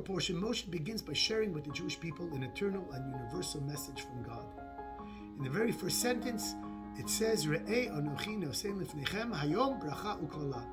portion, Moshe begins by sharing with the Jewish people an eternal and universal message from God. In the very first sentence, it says, Re'eh anochi nosein lifnechem hayom bracha uklala.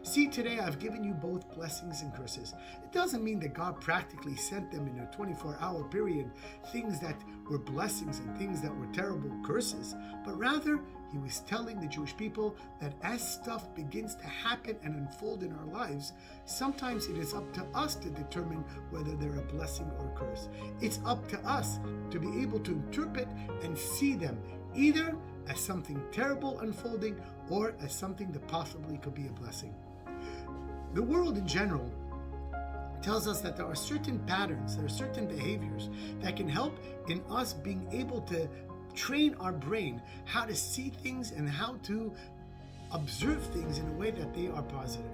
See, today I've given you both blessings and curses. It doesn't mean that God practically sent them in a 24-hour period things that were blessings and things that were terrible curses, but rather he was telling the Jewish people that as stuff begins to happen and unfold in our lives, sometimes it is up to us to determine whether they're a blessing or a curse. It's up to us to be able to interpret and see them either as something terrible unfolding or as something that possibly could be a blessing. The world in general tells us that there are certain patterns, there are certain behaviors that can help in us being able to train our brain how to see things and how to observe things in a way that they are positive.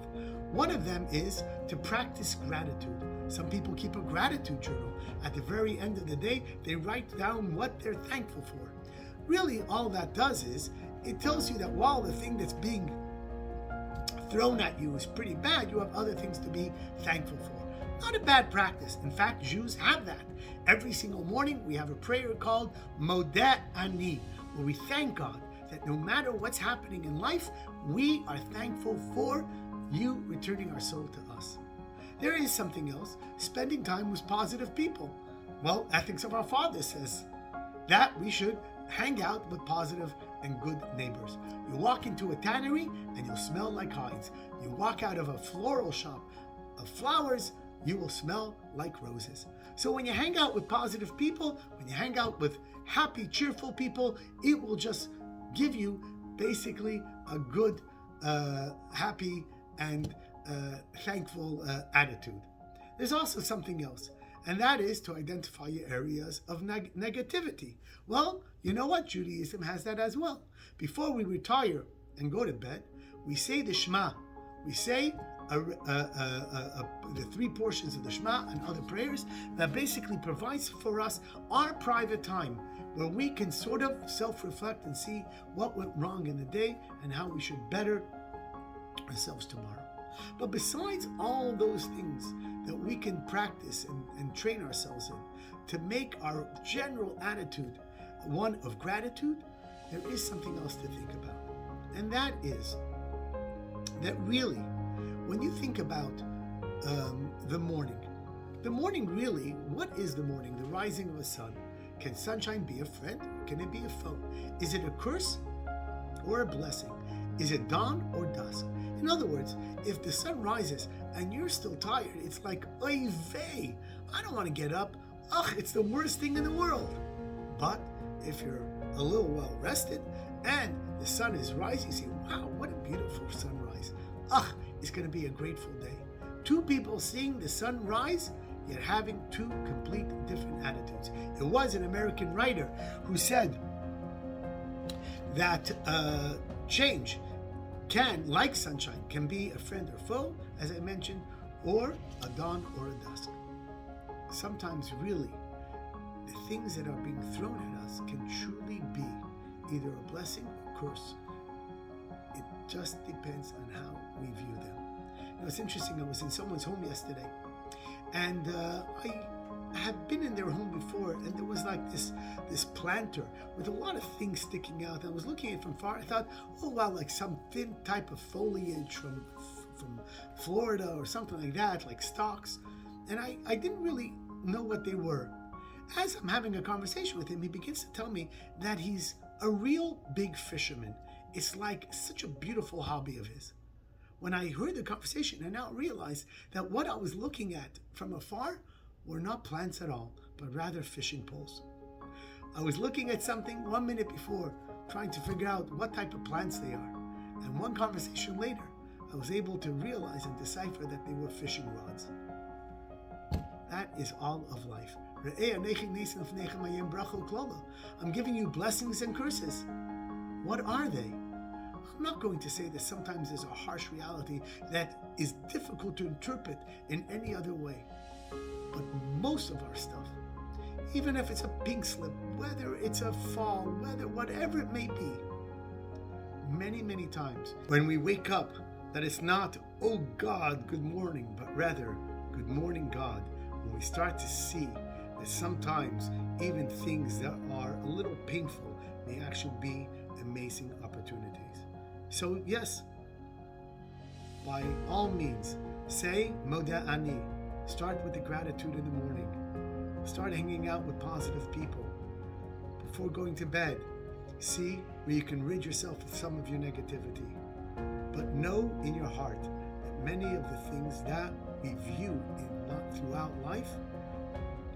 One of them is to practice gratitude. Some people keep a gratitude journal. At the very end of the day, they write down what they're thankful for. Really, all that does is it tells you that while the thing that's being thrown at you is pretty bad, you have other things to be thankful for. Not a bad practice. In fact, Jews have that. Every single morning we have a prayer called Modeh Ani, where we thank God that no matter what's happening in life, we are thankful for you returning our soul to us. There is something else, spending time with positive people. Well, Ethics of Our Father says that we should hang out with positive and good neighbors. You walk into a tannery and you'll smell like hides. You walk out of a floral shop of flowers, you will smell like roses. So when you hang out with positive people, when you hang out with happy, cheerful people, it will just give you basically a good, happy, and thankful attitude. There's also something else, and that is to identify your areas of negativity. Well, you know what? Judaism has that as well. Before we retire and go to bed, we say the Shema. We say the three portions of the Shema and other prayers that basically provides for us our private time where we can sort of self-reflect and see what went wrong in the day and how we should better ourselves tomorrow. But besides all those things that we can practice and train ourselves in to make our general attitude one of gratitude, there is something else to think about. And that is that really, when you think about the morning really, what is the morning? The rising of the sun. Can sunshine be a friend? Can it be a foe? Is it a curse or a blessing? Is it dawn or dusk? In other words, if the sun rises and you're still tired, it's like, oy vey, I don't want to get up. Ugh, it's the worst thing in the world. But if you're a little well rested and the sun is rising, you say, wow, what a beautiful sunrise. Ugh, it's going to be a grateful day. Two people seeing the sun rise, yet having two complete different attitudes. It was an American writer who said that change can, like sunshine, can be a friend or foe, as I mentioned, or a dawn or a dusk. Sometimes really, the things that are being thrown at us can truly be either a blessing or curse. It just depends on how we view them. You know, it's interesting, I was in someone's home yesterday, and I had been in their home before, and there was like this planter with a lot of things sticking out. And I was looking at it from far. I thought, oh wow, like some thin type of foliage from Florida or something like that, like stalks. And I didn't really know what they were. As I'm having a conversation with him, he begins to tell me that he's a real big fisherman. It's like such a beautiful hobby of his. When I heard the conversation, I now realized that what I was looking at from afar were not plants at all, but rather fishing poles. I was looking at something 1 minute before, trying to figure out what type of plants they are. And one conversation later, I was able to realize and decipher that they were fishing rods. That is all of life. I'm giving you blessings and curses. What are they? I'm not going to say that sometimes there's a harsh reality that is difficult to interpret in any other way. But most of our stuff, even if it's a pink slip, whether it's a fall, whatever it may be, many times when we wake up, that it's not, oh God, good morning, but rather, good morning, God. when we start to see that sometimes even things that are a little painful may actually be amazing opportunities. So yes, by all means, say Moda Ani. Start with the gratitude in the morning. Start hanging out with positive people. Before going to bed, see where you can rid yourself of some of your negativity. But know in your heart that many of the things that we view throughout life,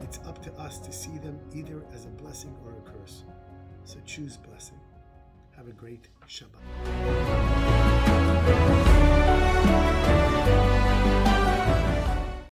it's up to us to see them either as a blessing or a curse. So choose blessing. Have a great Shabbat.